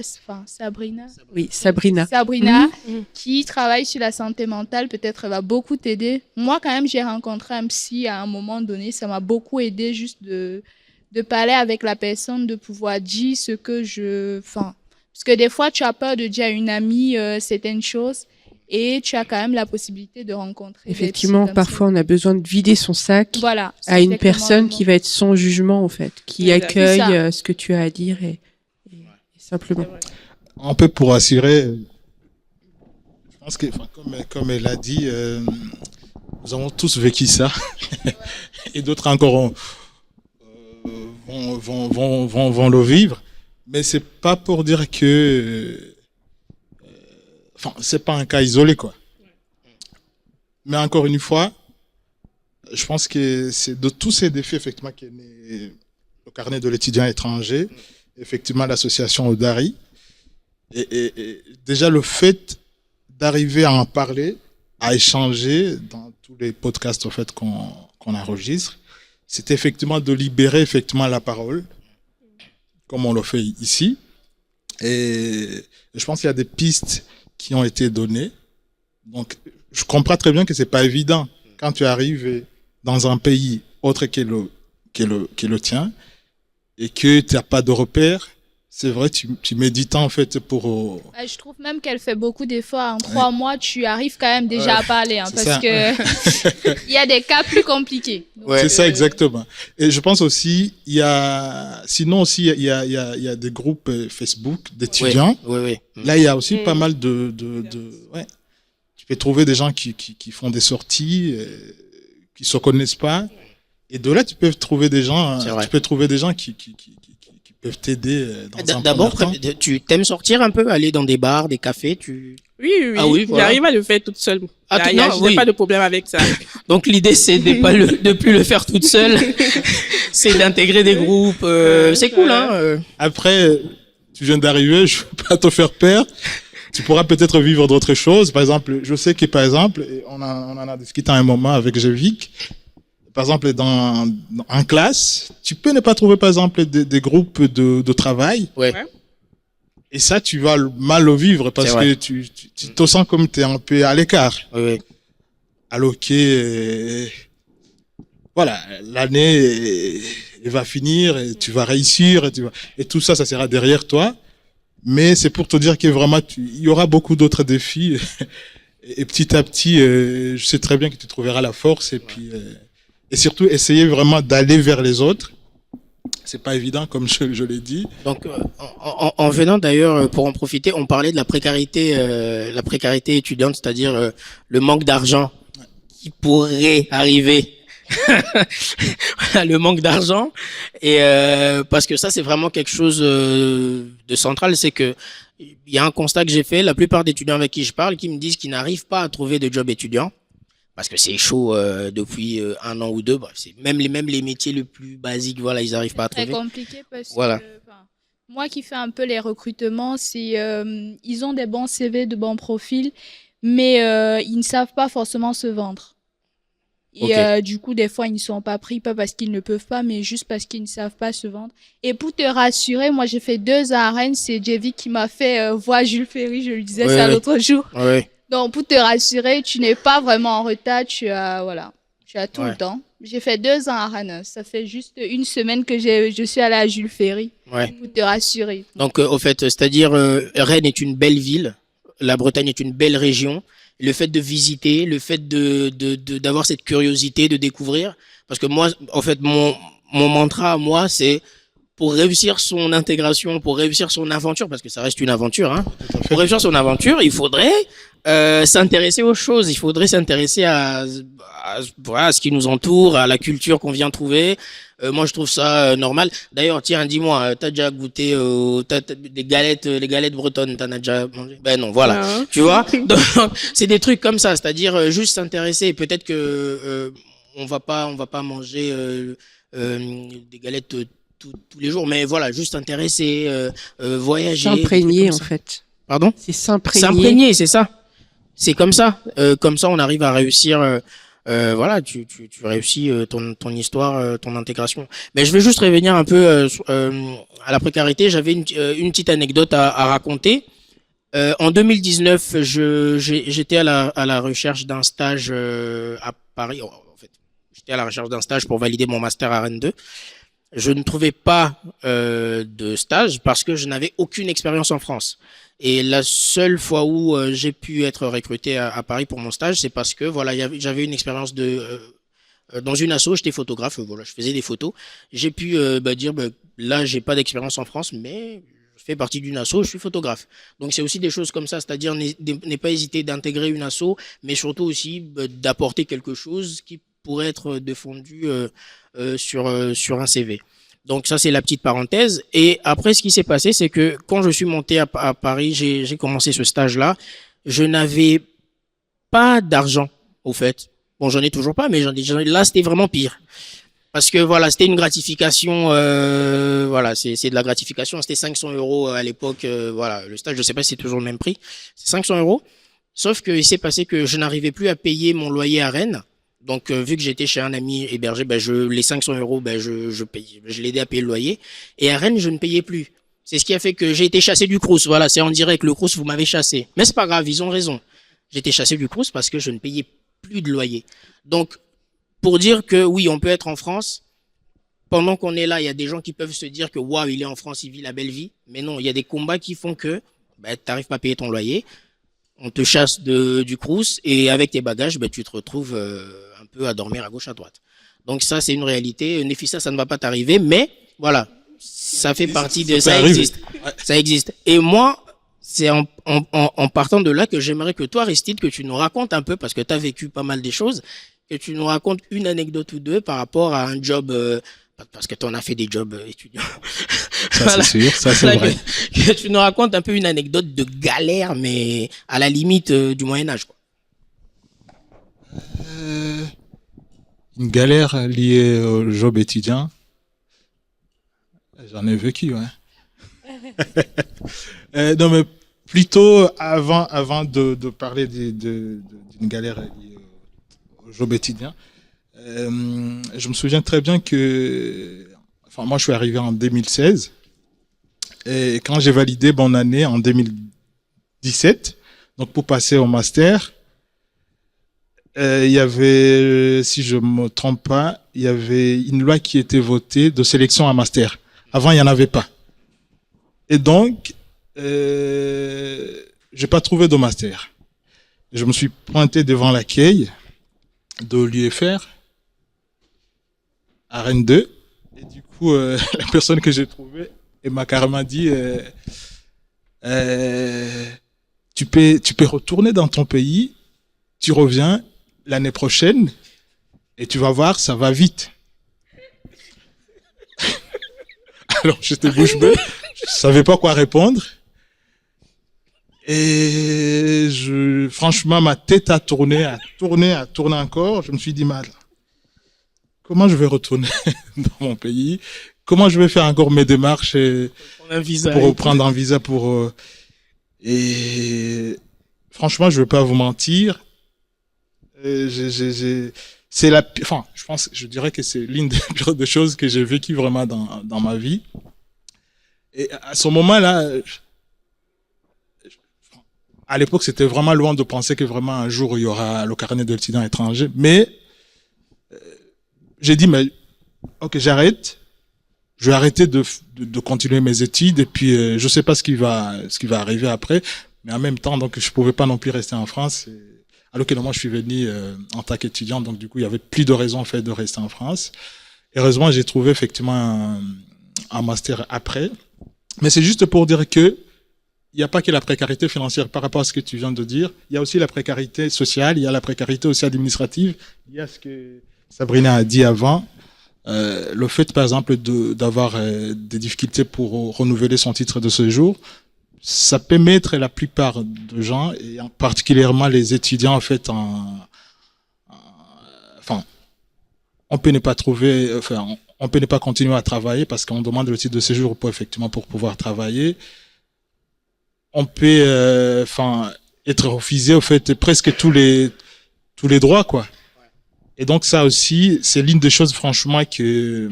Oui, Sabrina. Sabrina, qui travaille sur la santé mentale, peut-être elle va beaucoup t'aider. Moi, quand même, j'ai rencontré un psy à un moment donné. Ça m'a beaucoup aidé juste de parler avec la personne, de pouvoir dire ce que parce que des fois, tu as peur de dire à une amie certaines choses et tu as quand même la possibilité de rencontrer. Effectivement, parfois, on a besoin de vider son sac voilà, à une exactement personne qui va être sans jugement, en fait, qui Exact. accueille ce que tu as à dire et simplement. Un peu pour assurer, je pense que, comme elle a dit, nous avons tous vécu ça. Et d'autres encore vont le vivre. Mais c'est pas pour dire que c'est pas un cas isolé, quoi. Mais encore une fois, je pense que c'est de tous ces défis, effectivement, qu'est né le carnet de l'étudiant étranger, effectivement, l'association Odari. Et déjà, le fait d'arriver à en parler, à échanger dans tous les podcasts, en fait, qu'on enregistre, c'est effectivement de libérer, effectivement, la parole, comme on le fait ici. Et je pense qu'il y a des pistes qui ont été données. Donc, je comprends très bien que c'est pas évident quand tu arrives dans un pays autre que le tien et que tu n'as pas de repères. C'est vrai, tu mets du temps en fait pour. Je trouve même qu'elle fait beaucoup d'efforts. En 3 mois, tu arrives quand même déjà à parler, parce ça. que il y a des cas plus compliqués. Donc, C'est ça exactement. Et je pense aussi, il y a des groupes Facebook d'étudiants. Oui. Là, il y a aussi pas mal de tu peux trouver des gens qui font des sorties, qui se connaissent pas. Et de là, tu peux trouver des gens qui peuvent t'aider dans un D'abord, premier temps. tu t'aimes sortir un peu, aller dans des bars, des cafés, Oui. Ah oui, voilà. J'arrive à le faire toute seule. Ah, Je n'ai oui. pas de problème avec ça. Donc l'idée c'est de plus le faire toute seule, c'est d'intégrer des groupes. C'est cool, hein. Après, tu viens d'arriver, je veux pas te faire peur. Tu pourras peut-être vivre d'autres choses. Par exemple, je sais que on en a discuté à un moment avec Jevic. Par exemple, en classe, tu peux ne pas trouver, par exemple, des groupes de travail. Ouais. Et ça, tu vas mal le vivre parce que tu te sens comme tu es un peu à l'écart. Oui. Alors que, voilà, l'année elle va finir et tu vas réussir et tout ça, ça sera derrière toi. Mais c'est pour te dire que vraiment, il y aura beaucoup d'autres défis. Et petit à petit, je sais très bien que tu trouveras la force et surtout essayer vraiment d'aller vers les autres. C'est pas évident, comme je l'ai dit. Donc, en venant d'ailleurs, pour en profiter, on parlait de la précarité étudiante, c'est-à-dire le manque d'argent qui pourrait arriver. Le manque d'argent. Et parce que ça, c'est vraiment quelque chose de central, c'est que il y a un constat que j'ai fait, la plupart d'étudiants avec qui je parle, qui me disent qu'ils n'arrivent pas à trouver de job étudiant. Parce que c'est chaud depuis 1 an ou 2. Bref, c'est même les métiers les plus basiques, voilà, ils n'arrivent pas à trouver. C'est compliqué parce Voilà. que moi qui fais un peu les recrutements, ils ont des bons CV, de bons profils, mais ils ne savent pas forcément se vendre. Et du coup, des fois, ils ne sont pas pris, pas parce qu'ils ne peuvent pas, mais juste parce qu'ils ne savent pas se vendre. Et pour te rassurer, moi, j'ai fait 2 ans à Rennes. C'est Jevi qui m'a fait voir Jules Ferry. Je lui disais ça l'autre jour. Ouais. Donc, pour te rassurer, tu n'es pas vraiment en retard. Tu as tout le temps. J'ai fait 2 ans à Rennes. Ça fait juste 1 semaine que je suis allée à Jules Ferry. Ouais. Pour te rassurer. Donc, au fait, c'est-à-dire, Rennes est une belle ville. La Bretagne est une belle région. Le fait de visiter, le fait d'avoir cette curiosité, de découvrir. Parce que moi, en fait, mon mantra, moi, c'est pour réussir son intégration, pour réussir son aventure, parce que ça reste une aventure, hein. Pour réussir son aventure, il faudrait s'intéresser aux choses. Il faudrait s'intéresser à ce qui nous entoure, à la culture qu'on vient trouver. Moi, je trouve ça normal. D'ailleurs, tiens, dis-moi, t'as déjà goûté les galettes bretonnes, t'en as déjà mangé? Ben non, voilà. Non. Tu vois? Donc, c'est des trucs comme ça, c'est-à-dire juste s'intéresser. Peut-être que on va pas manger des galettes tous les jours, mais voilà, juste intéressé, voyager. S'imprégner, en comme ça. fait. Pardon? C'est s'imprégner. S'imprégner, c'est ça. C'est comme ça. Comme ça, on arrive à réussir. Voilà, tu réussis ton histoire, ton intégration. Mais je vais juste revenir un peu à la précarité. J'avais une petite anecdote à raconter. En 2019, j'étais à la recherche d'un stage à Paris. En fait, j'étais à la recherche d'un stage pour valider mon master à Rennes 2. Je ne trouvais pas de stage parce que je n'avais aucune expérience en France. Et la seule fois où j'ai pu être recruté à Paris pour mon stage, c'est parce que voilà, j'avais une expérience dans une asso, j'étais photographe, voilà, je faisais des photos. J'ai pu dire là, j'ai pas d'expérience en France, mais je fais partie d'une asso, je suis photographe. Donc c'est aussi des choses comme ça, c'est-à-dire ne pas hésiter d'intégrer une asso, mais surtout aussi d'apporter quelque chose qui pourrait être défendu sur un CV. Donc ça, c'est la petite parenthèse. Et après, ce qui s'est passé, c'est que quand je suis monté à Paris, j'ai commencé ce stage-là. Je n'avais pas d'argent, au fait. Bon, j'en ai toujours pas, mais là, c'était vraiment pire. Parce que voilà, c'était une gratification. Voilà, c'est de la gratification. C'était 500 € à l'époque. Voilà, le stage, je sais pas si c'est toujours le même prix. C'est 500 €. Sauf que il s'est passé que je n'arrivais plus à payer mon loyer à Rennes. Donc, vu que j'étais chez un ami hébergé, les 500 €, je payais, je l'aidais à payer le loyer. Et à Rennes, je ne payais plus. C'est ce qui a fait que j'ai été chassé du Crous. Voilà, c'est en direct, le Crous, vous m'avez chassé. Mais c'est pas grave, ils ont raison. J'ai été chassé du Crous parce que je ne payais plus de loyer. Donc, pour dire que oui, on peut être en France, pendant qu'on est là, il y a des gens qui peuvent se dire que waouh, il est en France, il vit la belle vie. Mais non, il y a des combats qui font que t'arrives pas à payer ton loyer. On te chasse du Crous et avec tes bagages, tu te retrouves un peu à dormir à gauche à droite. Donc ça, c'est une réalité. Nefissa, ça ne va pas t'arriver, mais voilà, ça fait partie de ça existe. Ça existe. Et moi, c'est en partant de là que j'aimerais que toi, Aristide, que tu nous racontes un peu, parce que tu as vécu pas mal des choses, que tu nous racontes une anecdote ou deux par rapport à un job, parce que tu en as fait des jobs étudiants. Ça, Voilà. c'est sûr, ça, c'est vrai. Que tu nous racontes un peu une anecdote de galère, mais à la limite du Moyen-Âge, quoi. Une galère liée au job étudiant. J'en ai vécu, ouais. Non, mais plutôt avant de parler d'une galère liée au job étudiant, je me souviens très bien que, enfin, moi, je suis arrivé en 2016 et quand j'ai validé mon année en 2017, donc pour passer au master, il y avait, si je me trompe pas, il y avait une loi qui était votée de sélection à master. Avant, il n'y en avait pas. Et donc, j'ai pas trouvé de master. Je me suis pointé devant l'accueil de l'UFR à Rennes 2. Et du coup, la personne que j'ai trouvée, elle m'a carrément dit, tu peux retourner dans ton pays, tu reviens l'année prochaine et tu vas voir, ça va vite. Alors, j'étais bouche bée, je savais pas quoi répondre. Et franchement, ma tête a tourné encore. Je me suis dit, mal, comment je vais retourner dans mon pays? Comment je vais faire encore mes démarches pour prendre un visa et franchement, je vais pas vous mentir. Je dirais que c'est l'une des pires des choses que j'ai vécues vraiment dans ma vie. Et à ce moment-là, à l'époque, c'était vraiment loin de penser que vraiment un jour il y aura le carnet de l'étudiant étranger. Mais j'ai dit, mais ok, j'arrête. Je vais arrêter de continuer mes études et puis je sais pas ce qui va arriver après. Mais en même temps, donc je pouvais pas non plus rester en France. Alors que moi, je suis venu en tant qu'étudiant, donc du coup, il y avait plus de raison en fait de rester en France. Heureusement, j'ai trouvé effectivement un master après. Mais c'est juste pour dire que il n'y a pas que la précarité financière par rapport à ce que tu viens de dire. Il y a aussi la précarité sociale, il y a la précarité aussi administrative. Il y a ce que Sabrina a dit avant. Le fait, par exemple, d'avoir des difficultés pour renouveler son titre de séjour, ça peut mettre la plupart de gens, et particulièrement les étudiants, en fait, enfin, on peut ne pas trouver, enfin, on peut ne pas continuer à travailler parce qu'on demande le titre de séjour pour pouvoir travailler. On peut, être refusé, au fait, presque tous les droits, quoi. Et donc, ça aussi, c'est l'une des choses, franchement, qui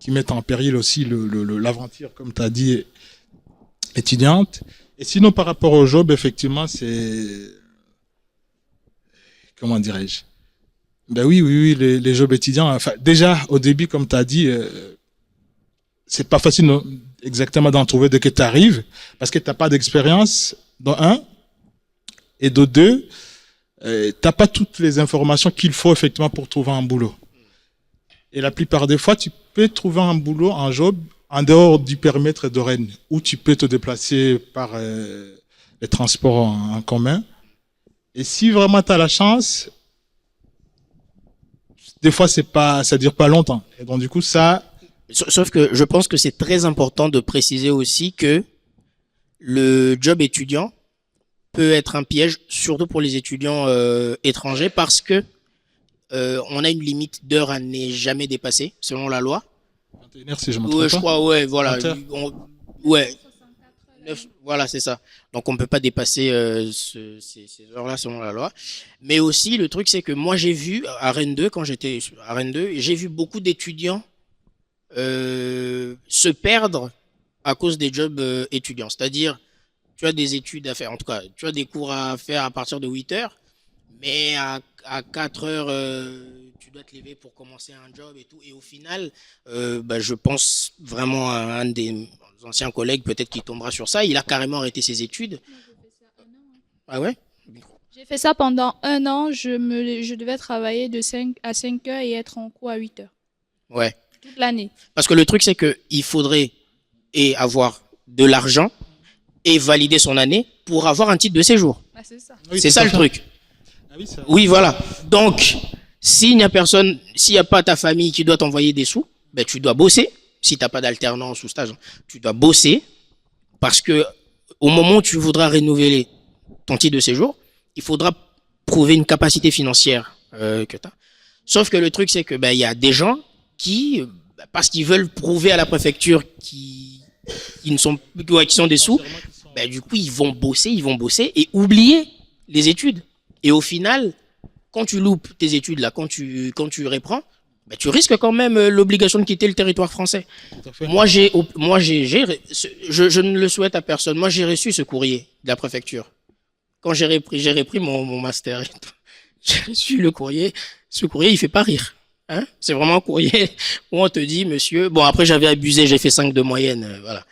mettent en péril aussi l'aventure, comme tu as dit, étudiante. Et sinon, par rapport au job, effectivement, c'est, comment dirais-je? Ben oui, les jobs étudiants, enfin, déjà, au début, comme tu as dit, c'est pas facile exactement d'en trouver dès que tu arrives, parce que t'as pas d'expérience, de un, et de deux, t'as pas toutes les informations qu'il faut effectivement pour trouver un boulot. Et la plupart des fois, tu peux trouver un boulot, un job, en dehors du périmètre de Rennes, où tu peux te déplacer par les transports en commun. Et si vraiment tu as la chance, des fois ça dure pas longtemps. Et donc du coup ça. Sauf que je pense que c'est très important de préciser aussi que le job étudiant peut être un piège, surtout pour les étudiants étrangers, parce que on a une limite d'heures à ne jamais dépasser, selon la loi. 21h, si je me trompe pas. Je crois, ouais, voilà. 20h. Ouais. Voilà, c'est ça. Donc, on ne peut pas dépasser ces heures-là selon la loi. Mais aussi, le truc, c'est que moi, j'ai vu à Rennes 2, quand j'étais à Rennes 2, j'ai vu beaucoup d'étudiants se perdre à cause des jobs étudiants. C'est-à-dire, tu as des études à faire, en tout cas, tu as des cours à faire à partir de 8 heures, mais à 4 heures, tu dois te lever pour commencer un job et tout. Et au final, je pense vraiment à un des anciens collègues, peut-être qui tombera sur ça. Il a carrément arrêté ses études. Ah ouais? J'ai fait ça pendant 1 an. Je devais travailler de 5 à 5 heures et être en cours à 8 heures. Ouais. Toute l'année. Parce que le truc, c'est qu'il faudrait avoir de l'argent et valider son année pour avoir un titre de séjour. Ah, c'est ça. Oui, c'est ça le truc. Ah oui, ça. Oui, voilà. Donc, s'il n'y a personne, s'il n'y a pas ta famille qui doit t'envoyer des sous, ben, tu dois bosser. Si tu n'as pas d'alternance ou stage, tu dois bosser parce que au moment où tu voudras renouveler ton titre de séjour, il faudra prouver une capacité financière que tu as. Sauf que le truc, c'est que il y a des gens qui, parce qu'ils veulent prouver à la préfecture qui sont des sous, du coup, ils vont bosser et oublier les études. Et au final, quand tu loupes tes études, là, quand tu reprends, tu risques quand même l'obligation de quitter le territoire français. Moi, je ne le souhaite à personne. Moi, j'ai reçu ce courrier de la préfecture. Quand j'ai repris mon master, j'ai reçu le courrier. Ce courrier, il fait pas rire. Hein? C'est vraiment un courrier où on te dit, monsieur, bon, après, j'avais abusé, j'ai fait 5 de moyenne, voilà.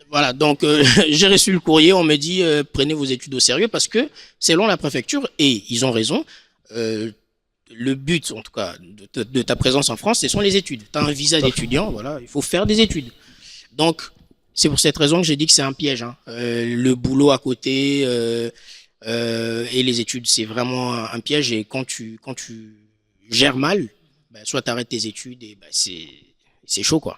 Voilà, donc j'ai reçu le courrier, on me dit, prenez vos études au sérieux parce que, selon la préfecture, et ils ont raison, le but, en tout cas, de ta présence en France, ce sont les études. Tu as un visa d'étudiant, voilà, il faut faire des études. Donc, c'est pour cette raison que j'ai dit que c'est un piège. Hein. Le boulot à côté et les études, c'est vraiment un piège. Et quand tu gères mal, soit tu arrêtes tes études et c'est chaud, quoi.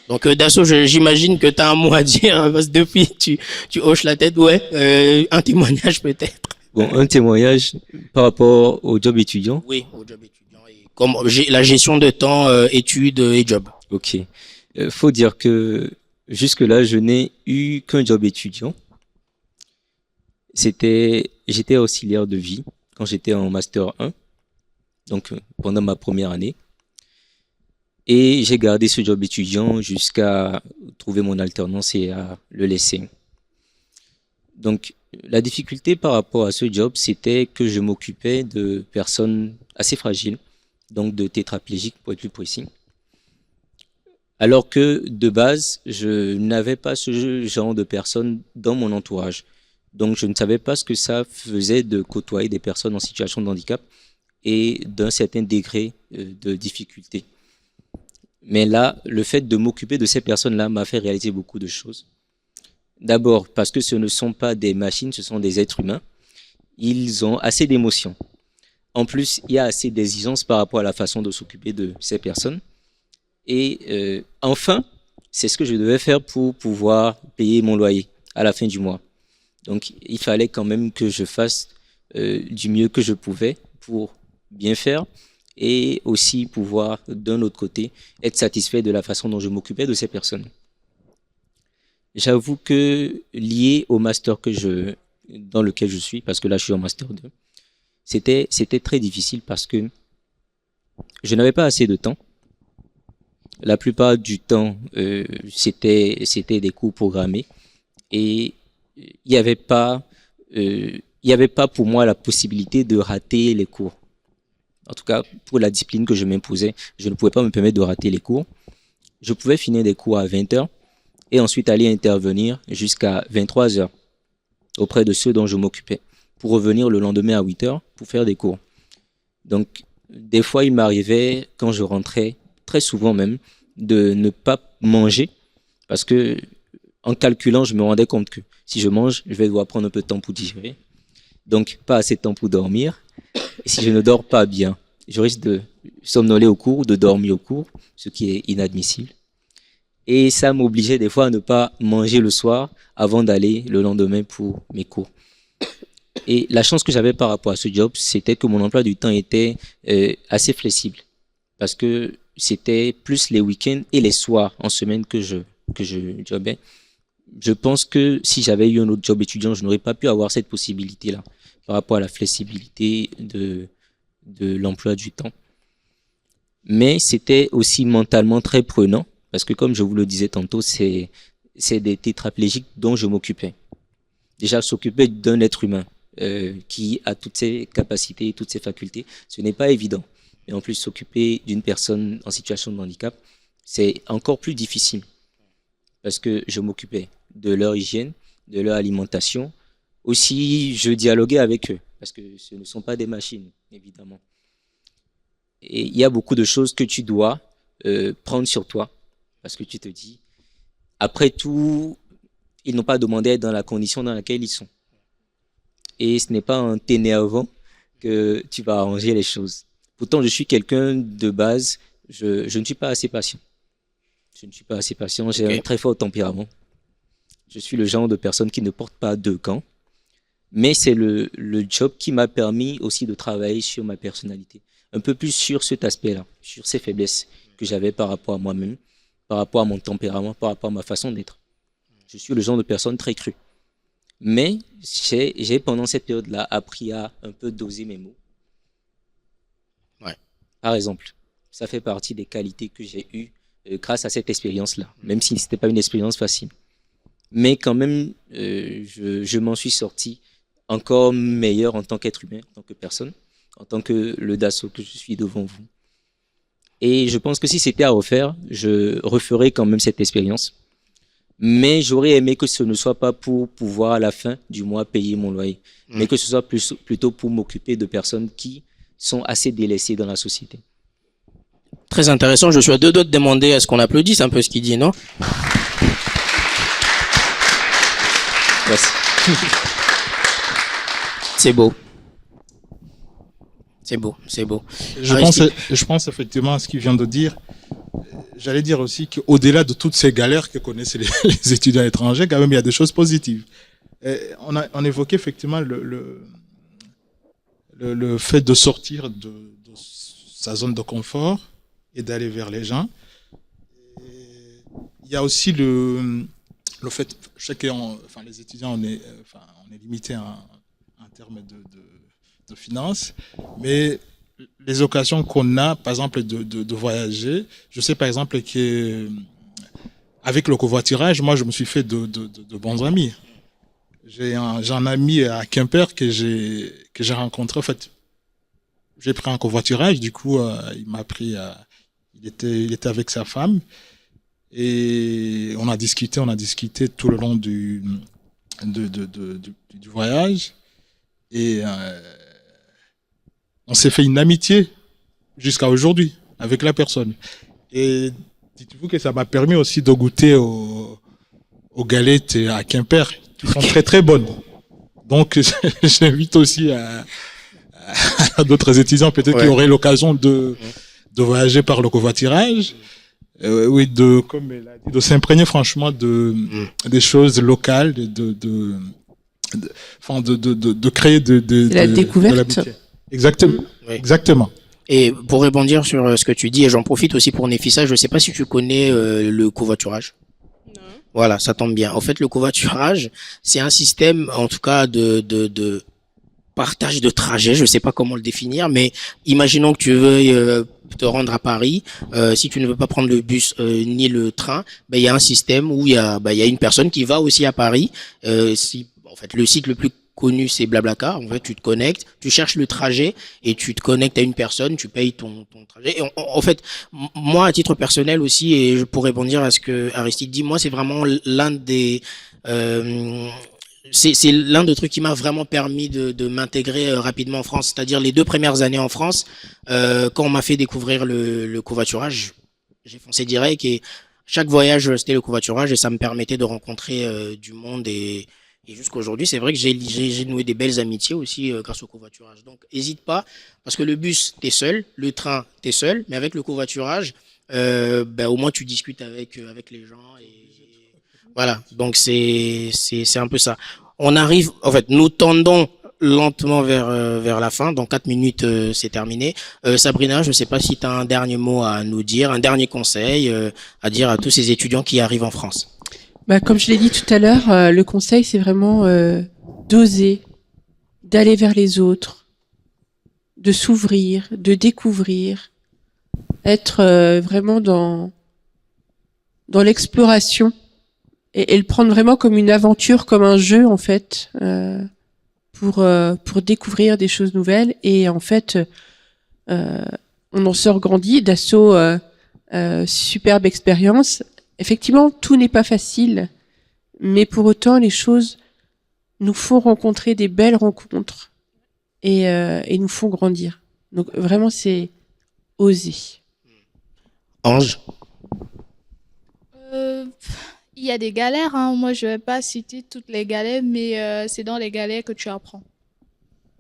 Donc, Dasso, j'imagine que tu as un mot à dire, parce que depuis, tu hoches la tête. Ouais, un témoignage peut-être. Bon, un témoignage par rapport au job étudiant. Oui, au job étudiant. Et comme la gestion de temps, études et job. Ok. Faut dire que jusque-là, je n'ai eu qu'un job étudiant. J'étais auxiliaire de vie quand j'étais en Master 1, donc pendant ma première année. Et j'ai gardé ce job étudiant jusqu'à trouver mon alternance et à le laisser. Donc, la difficulté par rapport à ce job, c'était que je m'occupais de personnes assez fragiles, donc de tétraplégiques pour être plus précis. Alors que de base, je n'avais pas ce genre de personnes dans mon entourage. Donc, je ne savais pas ce que ça faisait de côtoyer des personnes en situation de handicap et d'un certain degré de difficulté. Mais là, le fait de m'occuper de ces personnes-là m'a fait réaliser beaucoup de choses. D'abord, parce que ce ne sont pas des machines, ce sont des êtres humains. Ils ont assez d'émotions. En plus, il y a assez d'exigence par rapport à la façon de s'occuper de ces personnes. Et enfin, c'est ce que je devais faire pour pouvoir payer mon loyer à la fin du mois. Donc, il fallait quand même que je fasse du mieux que je pouvais pour bien faire et aussi pouvoir, d'un autre côté, être satisfait de la façon dont je m'occupais de ces personnes. J'avoue que lié au master dans lequel je suis, parce que là je suis en master 2, c'était très difficile parce que je n'avais pas assez de temps. La plupart du temps, c'était des cours programmés et il n'y avait pas pour moi la possibilité de rater les cours. En tout cas, pour la discipline que je m'imposais, je ne pouvais pas me permettre de rater les cours. Je pouvais finir des cours à 20h et ensuite aller intervenir jusqu'à 23h auprès de ceux dont je m'occupais pour revenir le lendemain à 8h pour faire des cours. Donc, des fois, il m'arrivait, quand je rentrais, très souvent même, de ne pas manger parce que, en calculant, je me rendais compte que si je mange, je vais devoir prendre un peu de temps pour digérer. Donc, pas assez de temps pour dormir. Et si je ne dors pas bien, je risque de somnoler au cours, de dormir au cours, ce qui est inadmissible. Et ça m'obligeait des fois à ne pas manger le soir avant d'aller le lendemain pour mes cours. Et la chance que j'avais par rapport à ce job, c'était que mon emploi du temps était assez flexible. Parce que c'était plus les week-ends et les soirs en semaine que je jobais. Je pense que si j'avais eu un autre job étudiant, je n'aurais pas pu avoir cette possibilité-là par rapport à la flexibilité de l'emploi du temps. Mais c'était aussi mentalement très prenant parce que comme je vous le disais tantôt, c'est des tétraplégiques dont je m'occupais. Déjà, s'occuper d'un être humain qui a toutes ses capacités, toutes ses facultés, ce n'est pas évident. Et en plus, s'occuper d'une personne en situation de handicap, c'est encore plus difficile parce que je m'occupais de leur hygiène, de leur alimentation. Aussi, je dialoguais avec eux parce que ce ne sont pas des machines, évidemment. Et il y a beaucoup de choses que tu dois prendre sur toi parce que tu te dis, après tout, ils n'ont pas demandé à être dans la condition dans laquelle ils sont. Et ce n'est pas en t'énervant que tu vas arranger les choses. Pourtant, je suis quelqu'un de base, je ne suis pas assez patient. Je ne suis pas assez patient, j'ai un très fort tempérament. Je suis le genre de personne qui ne porte pas de gants. Mais c'est le job qui m'a permis aussi de travailler sur ma personnalité. Un peu plus sur cet aspect-là, sur ces faiblesses que j'avais par rapport à moi-même, par rapport à mon tempérament, par rapport à ma façon d'être. Je suis le genre de personne très crue. Mais j'ai pendant cette période-là appris à un peu doser mes mots. Ouais. Par exemple, ça fait partie des qualités que j'ai eues grâce à cette expérience-là, même si ce n'était pas une expérience facile. Mais quand même, je m'en suis sorti encore meilleur en tant qu'être humain, en tant que personne, en tant que le Dassault que je suis devant vous. Et je pense que si c'était à refaire, je referais quand même cette expérience. Mais j'aurais aimé que ce ne soit pas pour pouvoir à la fin du mois payer mon loyer, mais que ce soit plutôt pour m'occuper de personnes qui sont assez délaissées dans la société. Très intéressant. Je suis à deux doigts de demander à ce qu'on applaudisse un peu ce qu'il dit, non? Merci. C'est beau. C'est beau, c'est beau. Je pense effectivement à ce qu'il vient de dire. J'allais dire aussi qu'au-delà de toutes ces galères que connaissent les étudiants étrangers, quand même, il y a des choses positives. On évoquait effectivement le fait de sortir de sa zone de confort et d'aller vers les gens. Il y a aussi le fait, je sais que les étudiants, on est limité en termes de finances, mais les occasions qu'on a, par exemple, de voyager, je sais par exemple qu'avec le covoiturage, moi je me suis fait de bons amis. J'ai un ami à Quimper que j'ai rencontré, en fait, j'ai pris un covoiturage, du coup il m'a pris, il était avec sa femme et on a discuté tout le long du voyage et on s'est fait une amitié jusqu'à aujourd'hui avec la personne. Et dites-vous que ça m'a permis aussi de goûter aux galettes à Quimper, qui sont très très bonnes. Donc j'invite aussi à d'autres étudiants peut-être qui auraient l'occasion de voyager par le covoiturage, comme elle a dit, de s'imprégner franchement des choses locales, de créer de la découverte. Exactement. Et pour rebondir sur ce que tu dis, et j'en profite aussi pour Nefissa, je ne sais pas si tu connais le covoiturage. Non. Voilà, ça tombe bien. En fait, le covoiturage, c'est un système, en tout cas, de partage de trajet. Je ne sais pas comment le définir, mais imaginons que tu veuilles te rendre à Paris. Si tu ne veux pas prendre le bus ni le train, ben il y a un système où il y a une personne qui va aussi à Paris. En fait, le site le plus connu, c'est Blablacar. En fait, tu te connectes, tu cherches le trajet et tu te connectes à une personne, tu payes ton trajet. Et en fait, moi, à titre personnel aussi, et je pourrais rebondir à ce que Aristide dit, moi, c'est vraiment l'un des... c'est l'un des trucs qui m'a vraiment permis de m'intégrer rapidement en France. C'est-à-dire les 2 premières années en France, quand on m'a fait découvrir le covoiturage, j'ai foncé direct et chaque voyage, c'était le covoiturage et ça me permettait de rencontrer du monde et jusqu'à aujourd'hui, c'est vrai que j'ai noué des belles amitiés aussi grâce au covoiturage. Donc, hésite pas, parce que le bus, t'es seul, le train, t'es seul, mais avec le covoiturage, au moins tu discutes avec les gens et voilà. Donc c'est un peu ça. On arrive, en fait, nous tendons lentement vers la fin. Dans 4 minutes, c'est terminé. Sabrina, je sais pas si tu as un dernier mot à nous dire, un dernier conseil à dire à tous ces étudiants qui arrivent en France. Comme je l'ai dit tout à l'heure, le conseil, c'est vraiment d'oser, d'aller vers les autres, de s'ouvrir, de découvrir, être vraiment dans l'exploration et le prendre vraiment comme une aventure, comme un jeu en fait, pour découvrir des choses nouvelles. Et en fait, on en sort grandi. Dassault, superbe expérience. Effectivement, tout n'est pas facile, mais pour autant, les choses nous font rencontrer des belles rencontres et nous font grandir. Donc vraiment, c'est oser. Ange? Il y a des galères, hein. Moi, je vais pas citer toutes les galères, mais c'est dans les galères que tu apprends.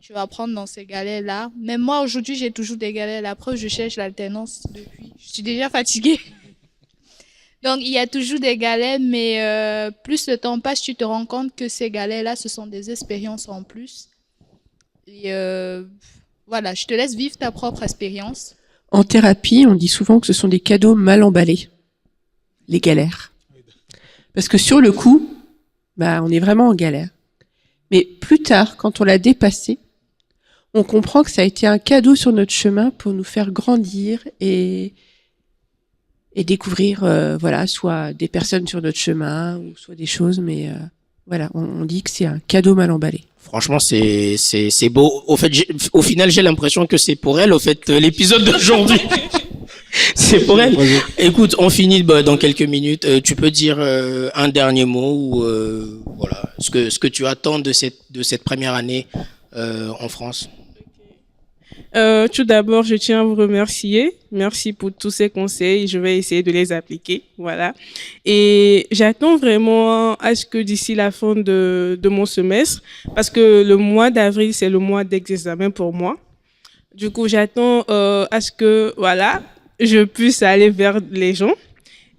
Tu vas apprendre dans ces galères-là. Même moi, aujourd'hui, j'ai toujours des galères. La preuve, je cherche l'alternance depuis. Je suis déjà fatiguée. Donc, il y a toujours des galères, mais plus le temps passe, tu te rends compte que ces galères-là, ce sont des expériences en plus. Et voilà, je te laisse vivre ta propre expérience. En thérapie, on dit souvent que ce sont des cadeaux mal emballés, les galères. Parce que sur le coup, on est vraiment en galère. Mais plus tard, quand on l'a dépassé, on comprend que ça a été un cadeau sur notre chemin pour nous faire grandir et découvrir, soit des personnes sur notre chemin ou soit des choses, mais on dit que c'est un cadeau mal emballé. Franchement, c'est beau. Au final, j'ai l'impression que c'est pour elle, l'épisode d'aujourd'hui. C'est pour elle. Écoute, on finit dans quelques minutes. Tu peux dire un dernier mot ou ce que tu attends de cette première année en France. Tout d'abord, je tiens à vous remercier. Merci pour tous ces conseils. Je vais essayer de les appliquer. Voilà. Et j'attends vraiment à ce que d'ici la fin de mon semestre, parce que le mois d'avril, c'est le mois d'examen pour moi. Du coup, j'attends à ce que, je puisse aller vers les gens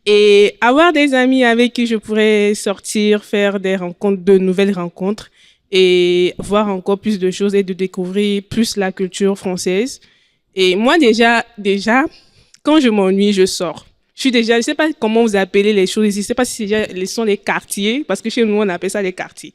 et avoir des amis avec qui je pourrais sortir, faire des rencontres, de nouvelles rencontres et voir encore plus de choses et de découvrir plus la culture française. Et moi, déjà, quand je m'ennuie, je sors. Je sais pas comment vous appelez les choses ici. Je sais pas si ce sont les quartiers, parce que chez nous, on appelle ça les quartiers.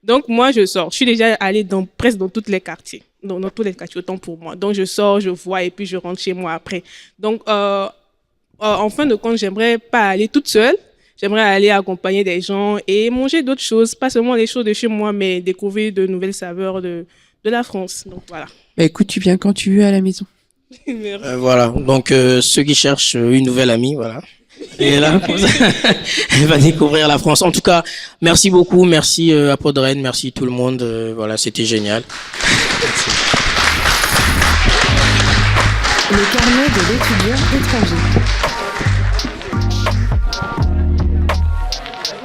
Donc, moi, je sors. Je suis déjà allée presque dans tous les quartiers. Dans tous les quartiers, autant pour moi. Donc, je sors, je vois, et puis je rentre chez moi après. Donc, en fin de compte, j'aimerais pas aller toute seule. J'aimerais aller accompagner des gens et manger d'autres choses, pas seulement les choses de chez moi, mais découvrir de nouvelles saveurs de la France. Donc, voilà. Écoute, tu viens quand tu veux à la maison. Voilà. Donc, ceux qui cherchent une nouvelle amie, voilà. Et là, elle va découvrir la France. En tout cas, merci beaucoup. Merci à Podren. Merci tout le monde. C'était génial. Merci. Le carnet de l'étudiant étranger.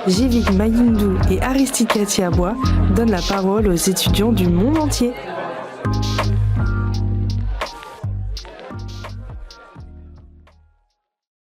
Jivik Mayindou et Aristide Katiabois donnent la parole aux étudiants du monde entier.